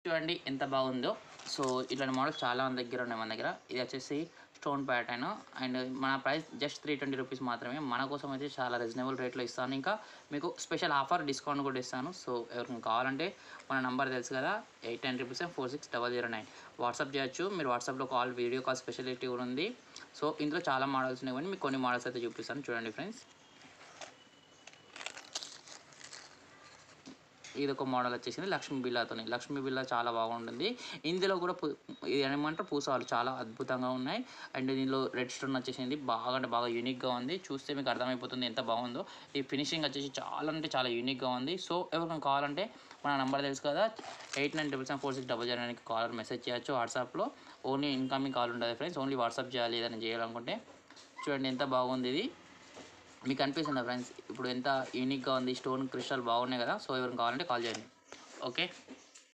చూడండి ఎంత బాగుందో. సో ఇట్లాంటి మోడల్స్ చాలా మన దగ్గర ఉన్నాయి. మన దగ్గర ఇది వచ్చేసి స్టోన్ ప్యాటర్న్ అండ్ మన ప్రైస్ జస్ట్ 320 రూపీస్ మాత్రమే. మన కోసం అయితే చాలా రీజనబుల్ రేట్లో ఇస్తాను. ఇంకా మీకు స్పెషల్ ఆఫర్ డిస్కౌంట్ కూడా ఇస్తాను. సో ఎవరికైనా కావాలంటే మన నంబర్ తెలుసు కదా, 8947460009 వాట్సాప్ చేయొచ్చు. మీరు వాట్సాప్లో కాల్, వీడియో కాల్ స్పెషాలిటీ కూడా ఉంది. సో ఇందులో చాలా మోడల్స్ ఉన్నాయి, మీకు కొన్ని మోడల్స్ అయితే చూపిస్తాను. చూడండి ఫ్రెండ్స్, ఇది ఒక మోడల్ వచ్చేసింది లక్ష్మీ బిల్లాతోని. లక్ష్మీ బిల్లా చాలా బాగుంటుంది. ఇందులో కూడా ఇది ఏమంటారు పూసలు చాలా అద్భుతంగా ఉన్నాయి. అండ్ దీనిలో రెడ్ స్టోన్ వచ్చేసింది, బాగా అంటే బాగా యూనిక్గా ఉంది. చూస్తే మీకు అర్థమైపోతుంది ఎంత బాగుందో. ఈ ఫినిషింగ్ వచ్చేసి చాలా అంటే చాలా యూనిక్గా ఉంది. సో ఎవరికైనా కావాలంటే మన నెంబర్ తెలుసు కదా, 8977460009కి కాల్ మెసేజ్ చేయొచ్చు. వాట్సాప్లో ఓన్లీ ఇన్కమింగ్ కాల్ ఉంటుంది ఫ్రెండ్స్, ఓన్లీ వాట్సాప్ చేయాలి ఏదైనా చేయాలనుకుంటే. చూడండి ఎంత బాగుంది ఇది, మీకు అనిపిస్తుందా ఫ్రెండ్స్? ఇప్పుడు ఎంత యూనిక్గా ఉంది, స్టోన్ క్రిస్టల్ బాగున్నాయి కదా. సో ఎవరిని కావాలంటే కాల్ చేయండి. ఓకే.